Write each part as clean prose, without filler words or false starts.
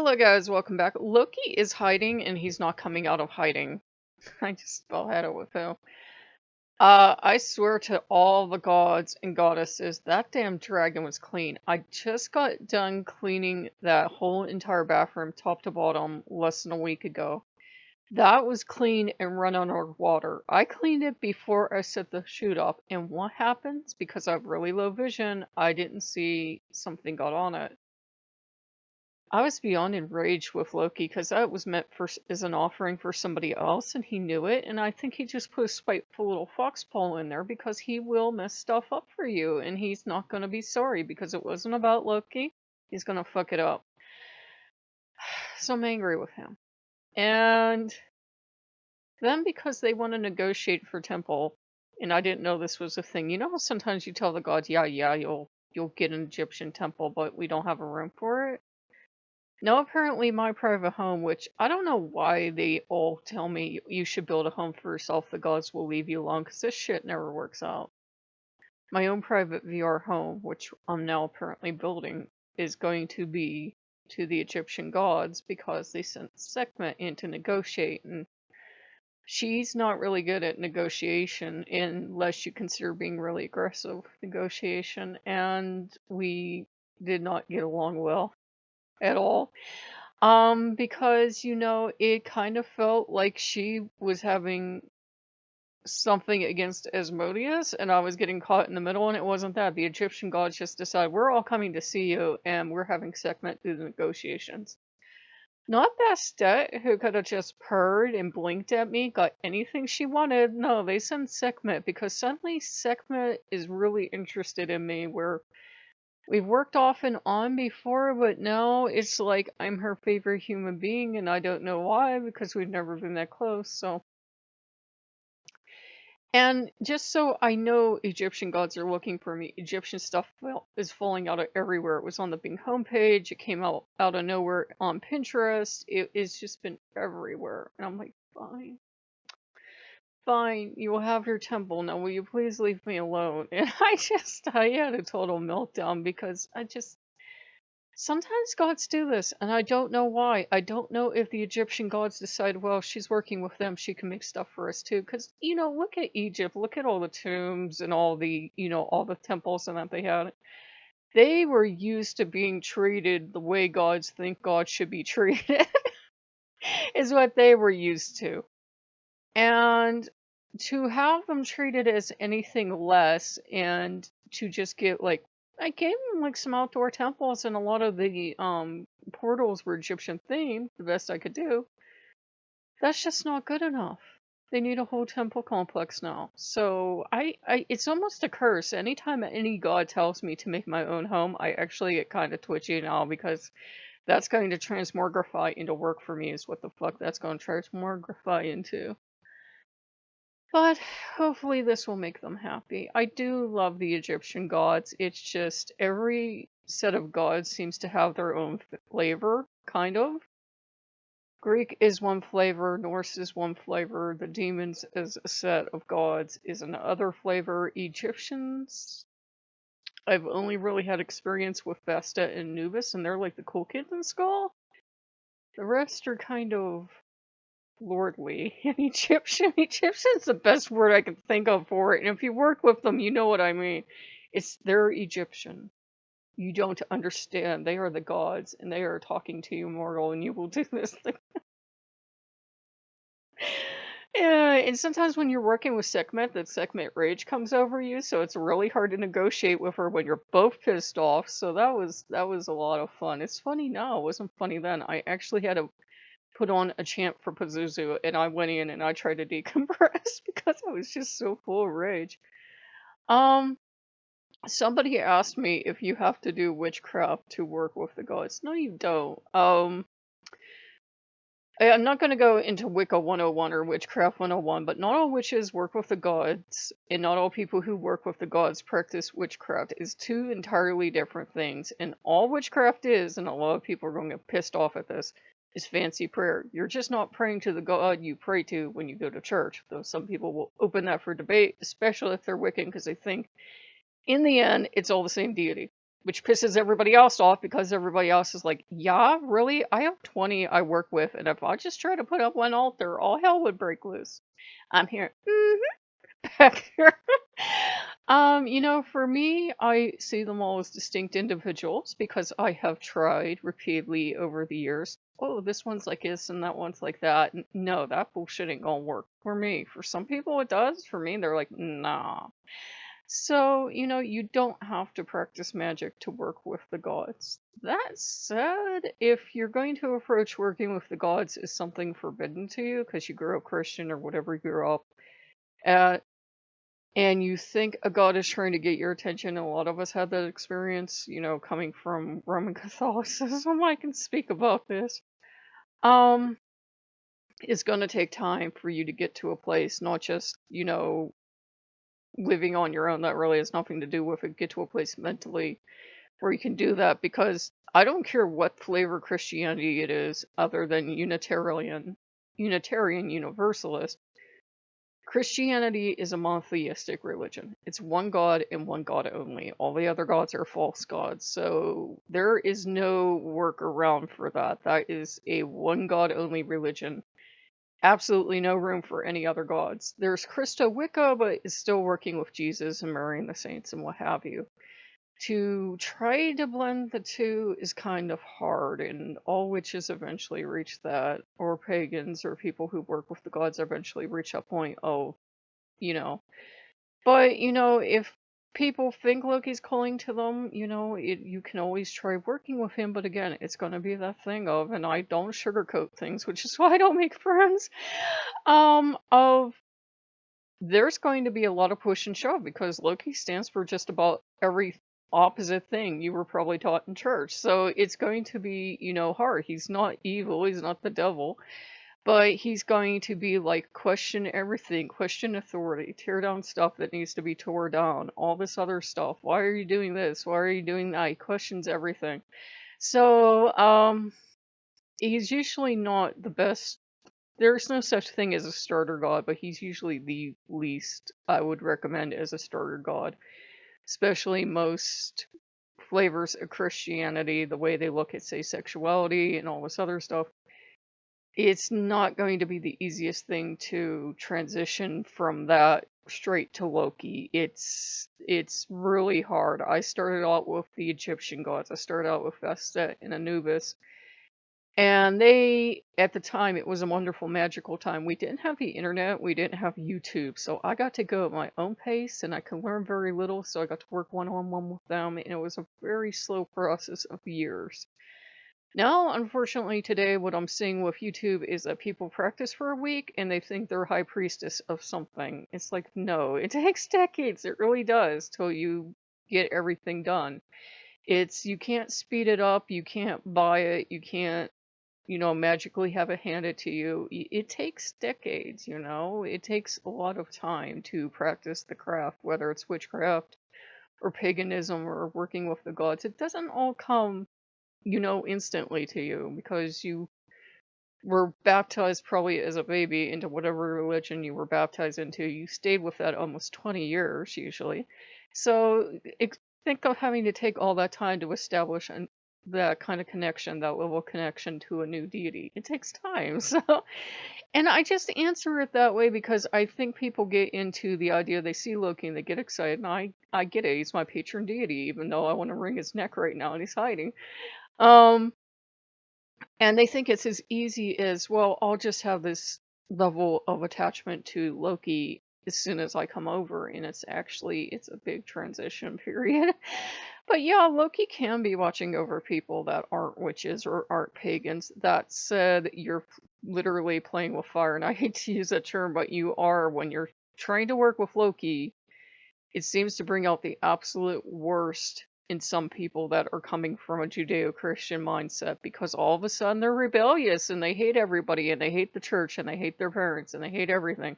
Hello guys, welcome back. Loki is hiding and he's not coming out of hiding. I just fell had it with him. I swear to all the gods and goddesses, that damn dragon was clean. I just got done cleaning that whole entire bathroom top to bottom less than a week ago. That was clean and run under water. I cleaned it before I set the chute up, and what happens? Because I have really low vision, I didn't see something got on it. I was beyond enraged with Loki because that was meant for as an offering for somebody else, and he knew it. And I think he just put a spiteful little foxpaw in there because he will mess stuff up for you, and he's not going to be sorry because it wasn't about Loki. He's going to fuck it up. So I'm angry with him. And then because they want to negotiate for Temple, and I didn't know this was a thing. You know how sometimes you tell the gods, yeah, you'll get an Egyptian temple, but we don't have a room for it. No, apparently my private home, which I don't know why they all tell me you should build a home for yourself, the gods will leave you alone, because this shit never works out. My own private VR home, which I'm now apparently building, is going to be to the Egyptian gods because they sent Sekhmet in to negotiate, and she's not really good at negotiation unless you consider being really aggressive negotiation, and we did not get along well at all. Because, it kind of felt like she was having something against Asmodeus, and I was getting caught in the middle, and it wasn't that. The Egyptian gods just decided, we're all coming to see you, and we're having Sekhmet do the negotiations. Not Bastet, who could have just purred and blinked at me, got anything she wanted. No, they sent Sekhmet, because suddenly Sekhmet is really interested in me, where we've worked off and on before, but now it's like I'm her favorite human being, and I don't know why, because we've never been that close, so. And just so I know Egyptian gods are looking for me, Egyptian stuff is falling out of everywhere. It was on the Bing homepage, it came out of nowhere on Pinterest, it's just been everywhere. And I'm like, fine. Fine, you will have your temple. Now will you please leave me alone? And I had a total meltdown because sometimes gods do this, and I don't know why. I don't know if the Egyptian gods decide, well, she's working with them, she can make stuff for us too. Because, look at Egypt, look at all the tombs and all the, all the temples and that they had. They were used to being treated the way gods think gods should be treated, is what they were used to. And to have them treated as anything less and to just get I gave them like some outdoor temples, and a lot of the portals were Egyptian themed, the best I could do. That's just not good enough. They need a whole temple complex now. So it's almost a curse. Anytime any god tells me to make my own home, I actually get kind of twitchy now, because that's going to transmogrify into work for me, is what the fuck that's going to transmogrify into. But hopefully this will make them happy. I do love the Egyptian gods. It's just every set of gods seems to have their own flavor, kind of. Greek is one flavor, Norse is one flavor, the demons as a set of gods is another flavor. Egyptians, I've only really had experience with Bastet and Anubis, and they're like the cool kids in school. The rest are kind of lordly. And Egyptian's the best word I can think of for it. And if you work with them, you know what I mean. They're Egyptian. You don't understand. They are the gods, and they are talking to you, mortal, and you will do this thing. Yeah, and sometimes when you're working with Sekhmet, that Sekhmet rage comes over you, so it's really hard to negotiate with her when you're both pissed off. So that was a lot of fun. It's funny now. It wasn't funny then. I actually had to put on a chant for Pazuzu, and I went in and I tried to decompress because I was just so full of rage. Somebody asked me if you have to do witchcraft to work with the gods. No, you don't. I'm not going to go into Wicca 101 or Witchcraft 101, but not all witches work with the gods, and not all people who work with the gods practice witchcraft. Is two entirely different things. And all witchcraft is, and a lot of people are going to get pissed off at this, is fancy prayer. You're just not praying to the god you pray to when you go to church, though some people will open that for debate, especially if they're Wiccan, because they think, in the end, it's all the same deity. which pisses everybody else off because everybody else is like, yeah, really? I have 20 I work with, and if I just try to put up one altar, all hell would break loose. I'm here, back here. For me, I see them all as distinct individuals because I have tried repeatedly over the years. Oh, this one's like this and that one's like that. No, that bullshit ain't gonna work for me. For some people, it does. For me, they're like, nah. So, you don't have to practice magic to work with the gods. That said, if you're going to approach working with the gods as something forbidden to you because you grew up Christian or whatever you grew up at, and you think a god is trying to get your attention, a lot of us had that experience, coming from Roman Catholicism, I can speak about this. Um, it's going to take time for you to get to a place, not just, living on your own. That really has nothing to do with it. Get to a place mentally where you can do that because I don't care what flavor Christianity it is, other than Unitarian Universalist. Christianity is a monotheistic religion. It's one God and one God only. All the other gods are false gods. So there is no workaround for that. That is a one God only religion. Absolutely no room for any other gods. There's Christo Wicca, but it's still working with Jesus and Mary and the saints and what have you. To try to blend the two is kind of hard, and all witches eventually reach that, or pagans or people who work with the gods eventually reach that point. Oh, you know. But, if people think Loki's calling to them, you can always try working with him, but again, it's going to be that thing of, and I don't sugarcoat things, which is why I don't make friends, of there's going to be a lot of push and shove because Loki stands for just about every opposite thing you were probably taught in church. So it's going to be, hard. He's not evil, he's not the devil. But he's going to be like, question everything, question authority, tear down stuff that needs to be tore down, all this other stuff. Why are you doing this? Why are you doing that? He questions everything. So, he's usually not the best. There's no such thing as a starter god, but he's usually the least I would recommend as a starter god. Especially most flavors of Christianity, the way they look at, say, sexuality and all this other stuff. It's not going to be the easiest thing to transition from that straight to Loki. It's really hard. I started out with the Egyptian gods. I started out with Vesta and Anubis. And at the time, it was a wonderful, magical time. We didn't have the internet, we didn't have YouTube, so I got to go at my own pace and I could learn very little, so I got to work one-on-one with them, and it was a very slow process of years. Now, unfortunately, today, what I'm seeing with YouTube is that people practice for a week and they think they're high priestess of something. It's like, no, it takes decades, it really does, till you get everything done. You can't speed it up, you can't buy it, you can't magically have it handed to you. It takes decades, It takes a lot of time to practice the craft, whether it's witchcraft or paganism or working with the gods. It doesn't all come, instantly to you because you were baptized probably as a baby into whatever religion you were baptized into. You stayed with that almost 20 years, usually. So think of having to take all that time to establish that kind of connection, that level of connection to a new deity. It takes time. So, and I just answer it that way because I think people get into the idea, they see Loki and they get excited, and I get it. He's my patron deity, even though I want to wring his neck right now and he's hiding. And they think it's as easy as, well, I'll just have this level of attachment to Loki as soon as I come over, and it's a big transition period. But yeah, Loki can be watching over people that aren't witches or aren't pagans. That said, you're literally playing with fire, and I hate to use that term, but you are. When you're trying to work with Loki, it seems to bring out the absolute worst in some people that are coming from a Judeo-Christian mindset, because all of a sudden they're rebellious and they hate everybody and they hate the church and they hate their parents and they hate everything.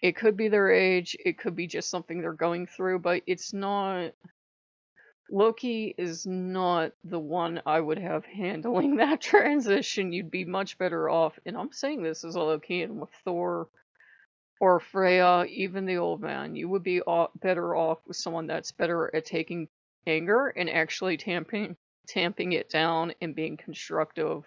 It could be their age, it could be just something they're going through, but it's not. Loki is not the one I would have handling that transition. You'd be much better off, and I'm saying this as a Lokean, with Thor or Freya, even the old man. You would be better off with someone that's better at taking anger and actually tamping it down and being constructive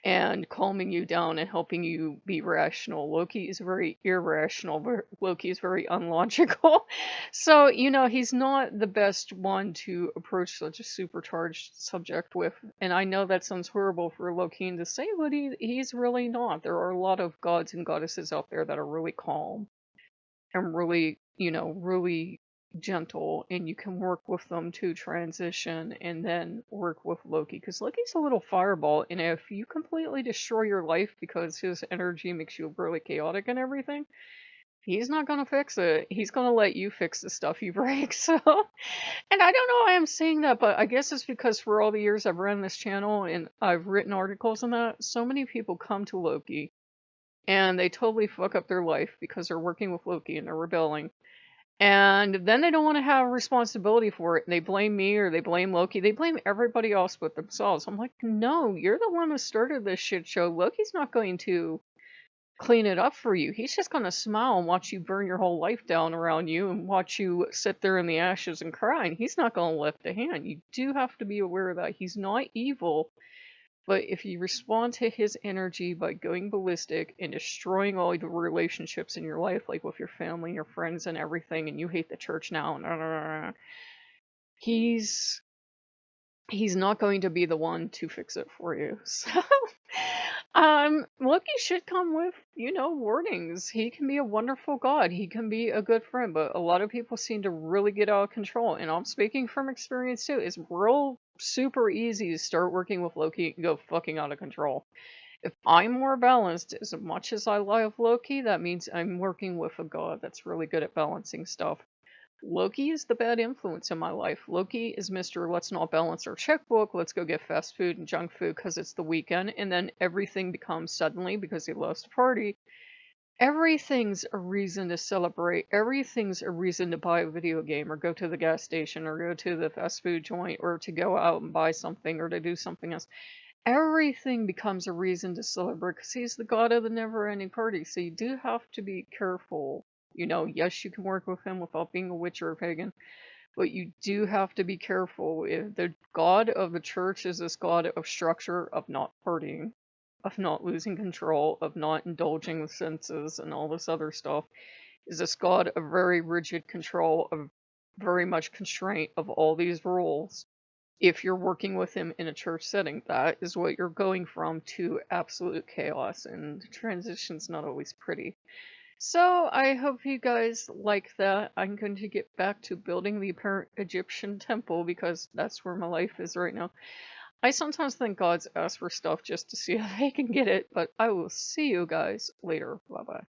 and calming you down and helping you be rational. Loki is very irrational. Loki is very unlogical. So, he's not the best one to approach such a supercharged subject with. And I know that sounds horrible for Lokean to say, but he's really not. There are a lot of gods and goddesses out there that are really calm and really, really gentle, and you can work with them to transition and then work with Loki because Loki's a little fireball, and if you completely destroy your life because his energy makes you really chaotic and everything, he's not gonna fix it. He's gonna let you fix the stuff you break. So, and I don't know why I'm saying that, but I guess it's because for all the years I've run this channel and I've written articles on that, so many people come to Loki and they totally fuck up their life because they're working with Loki and they're rebelling. And then they don't want to have responsibility for it. And they blame me or they blame Loki. They blame everybody else but themselves. I'm like, no, you're the one that started this shit show. Loki's not going to clean it up for you. He's just going to smile and watch you burn your whole life down around you and watch you sit there in the ashes and cry. And he's not going to lift a hand. You do have to be aware of that. He's not evil. But if you respond to his energy by going ballistic and destroying all the relationships in your life, like with your family, your friends, and everything, and you hate the church now, he's not going to be the one to fix it for you. So, Loki should come with, warnings. He can be a wonderful god. He can be a good friend, but a lot of people seem to really get out of control. And I'm speaking from experience too. It's real super easy to start working with Loki and go fucking out of control. If I'm more balanced, as much as I love Loki, that means I'm working with a god that's really good at balancing stuff. Loki is the bad influence in my life. Loki is Mr. Let's not balance our checkbook. Let's go get fast food and junk food because it's the weekend. And then everything becomes suddenly, because he loves to party, everything's a reason to celebrate. Everything's a reason to buy a video game or go to the gas station or go to the fast food joint or to go out and buy something or to do something else. Everything becomes a reason to celebrate because he's the god of the never-ending party. So you do have to be careful. Yes, you can work with him without being a witch or a pagan, but you do have to be careful. If the god of the church is this god of structure, of not partying, of not losing control, of not indulging the senses and all this other stuff, is this god of very rigid control, of very much constraint of all these rules. If you're working with him in a church setting, that is what you're going from to absolute chaos, and the transition's not always pretty. So I hope you guys like that. I'm going to get back to building the apparent Egyptian temple because that's where my life is right now. I sometimes think gods ask for stuff just to see if they can get it, but I will see you guys later. Bye bye.